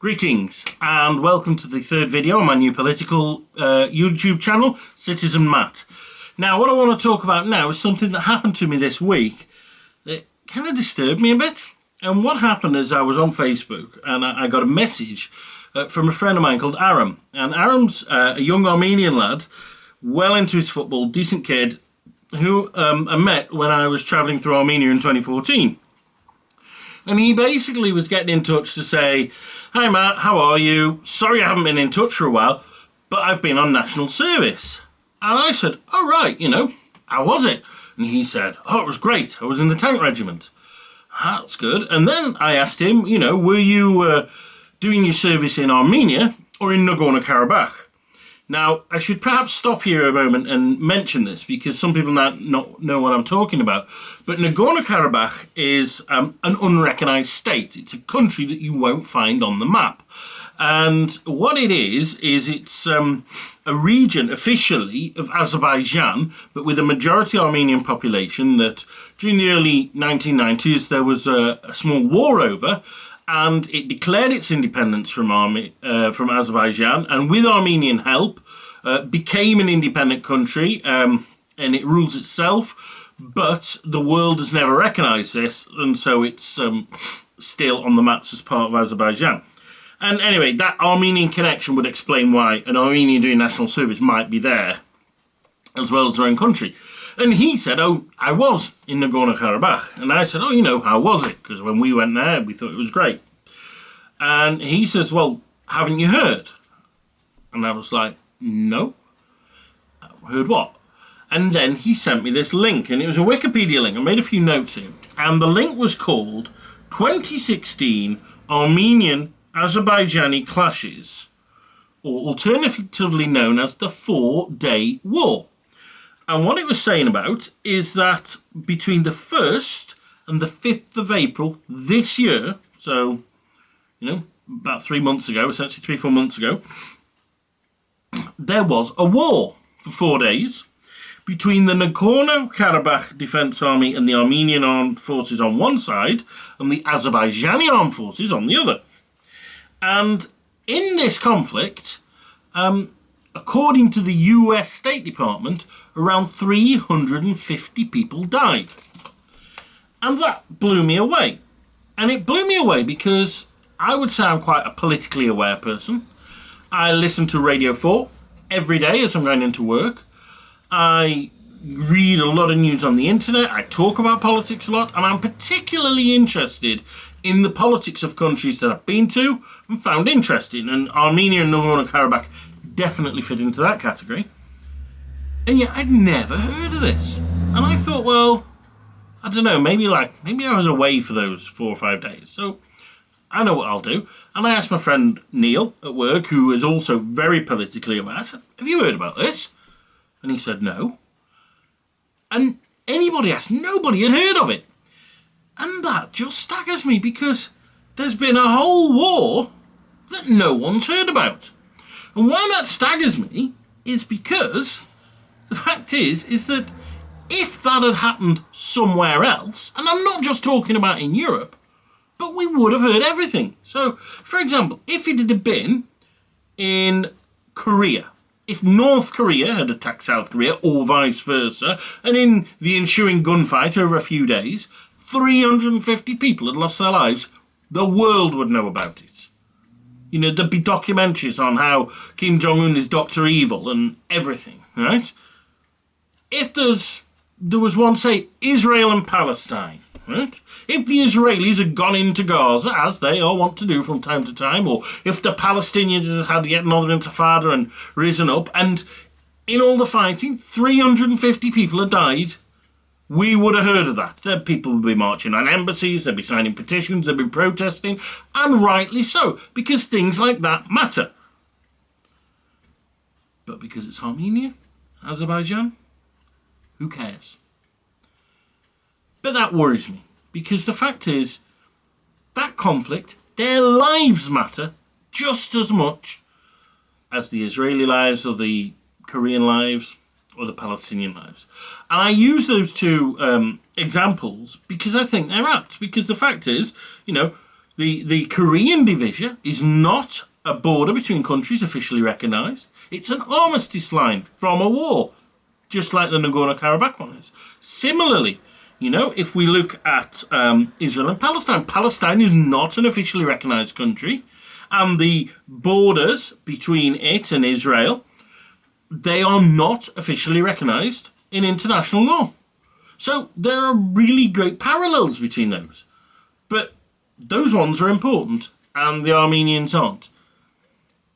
Greetings and welcome to the third video on my new political YouTube channel, Citizen Matt. Now, what I want to talk about now is something that happened to me this week that kind of disturbed me a bit. And what happened is I was on Facebook and I got a message from a friend of mine called Aram. And Aram's a young Armenian lad, well into his football, decent kid, who I met when I was travelling through Armenia in 2014. And he basically was getting in touch to say, "Hi Matt, how are you? Sorry I haven't been in touch for a while, but I've been on national service." And I said, "Oh right, how was it?" And he said, "Oh, it was great. I was in the tank regiment." That's good. And then I asked him, were you doing your service in Armenia or in Nagorno-Karabakh? Now, I should perhaps stop here a moment and mention this because some people might not know what I'm talking about. But Nagorno-Karabakh is an unrecognised state. It's a country that you won't find on the map. And what it is it's a region officially of Azerbaijan, but with a majority Armenian population that during the early 1990s there was a small war over, and it declared its independence from Azerbaijan, and with Armenian help, became an independent country, and it rules itself, but the world has never recognised this, and so it's still on the maps as part of Azerbaijan. And anyway, that Armenian connection would explain why an Armenian doing national service might be there, as well as their own country. And he said, "Oh, I was in Nagorno-Karabakh." And I said, "Oh, how was it? Because when we went there, we thought it was great." And he says, "Well, haven't you heard?" And I was like, "No." "Heard what?" And then he sent me this link, and it was a Wikipedia link. I made a few notes here. And the link was called 2016 Armenian-Azerbaijani Clashes, or alternatively known as the 4-Day War. And what it was saying about is that between the 1st and the 5th of April this year, so, about 3 months ago, essentially 3-4 months ago, there was a war for 4 days between the Nagorno-Karabakh Defense Army and the Armenian Armed Forces on one side and the Azerbaijani Armed Forces on the other. And in this conflict, according to the US State Department, around 350 people died. And that blew me away. And it blew me away because I would say I'm quite a politically aware person. I listen to Radio 4 every day as I'm going into work. I read a lot of news on the internet. I talk about politics a lot. And I'm particularly interested in the politics of countries that I've been to and found interesting. And Armenia and Nagorno-Karabakh definitely fit into that category. And yet I'd never heard of this. And I thought, well, I don't know, maybe I was away for those 4 or 5 days. So I know what I'll do. And I asked my friend Neil at work, who is also very politically aware. I said, "Have you heard about this?" And he said, "No." And anybody asked, nobody had heard of it. And that just staggers me because there's been a whole war that no one's heard about. And why that staggers me is because the fact is that if that had happened somewhere else, and I'm not just talking about in Europe, but we would have heard everything. So, for example, if it had been in Korea, if North Korea had attacked South Korea or vice versa, and in the ensuing gunfight over a few days, 350 people had lost their lives, the world would know about it. There'd be documentaries on how Kim Jong-un is Dr. Evil and everything, right? If there was one, say, Israel and Palestine, right? If the Israelis had gone into Gaza, as they all want to do from time to time, or if the Palestinians had had yet another intifada and risen up, and in all the fighting, 350 people had died, we would have heard of that. People would be marching on embassies, they'd be signing petitions, they'd be protesting, and rightly so, because things like that matter. But because it's Armenia, Azerbaijan, who cares? But that worries me, because the fact is, that conflict, their lives matter just as much as the Israeli lives or the Korean lives or the Palestinian lives. And I use those two examples because I think they're apt. Because the fact is, The Korean division is not a border between countries officially recognised. It's an armistice line from a war, just like the Nagorno-Karabakh one is. Similarly, if we look at Israel and Palestine, Palestine is not an officially recognised country, and the borders between it and Israel, they are not officially recognised in international law. So there are really great parallels between those. But those ones are important, and the Armenians aren't.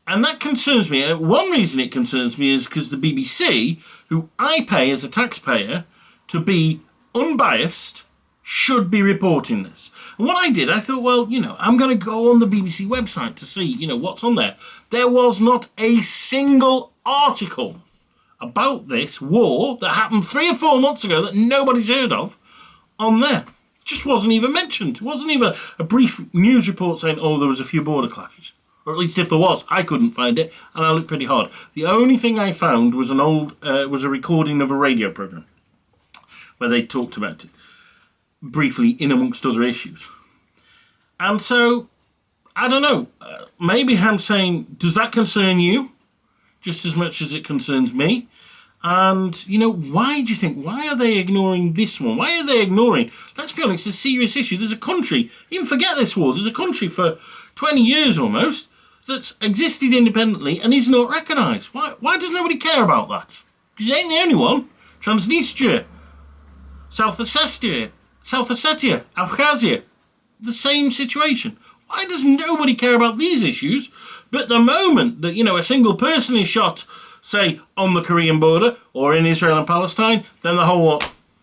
And that concerns me. One reason it concerns me is because the BBC, who I pay as a taxpayer to be unbiased, should be reporting this. And what I did, I thought, well, I'm going to go on the BBC website to see, what's on there. There was not a single article about this war that happened 3 or 4 months ago that nobody's heard of on there. It just wasn't even mentioned. It wasn't even a brief news report saying, oh, there was a few border clashes. Or at least if there was, I couldn't find it, and I looked pretty hard. The only thing I found was was a recording of a radio programme where they talked about it briefly in amongst other issues. And so, I don't know, maybe I'm saying, does that concern you just as much as it concerns me? And, why do you think, why are they ignoring this one? Why are they ignoring, let's be honest, it's a serious issue. There's a country, even forget this war, there's a country for 20 years almost that's existed independently and is not recognised. Why does nobody care about that? Because it ain't the only one. Transnistria, South Ossetia, Abkhazia, the same situation. Why does nobody care about these issues? But the moment that, a single person is shot, say, on the Korean border or in Israel and Palestine, then the whole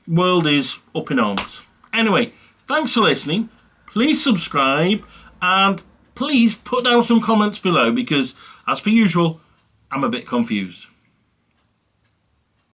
world is up in arms. Anyway, thanks for listening. Please subscribe and please put down some comments below because, as per usual, I'm a bit confused.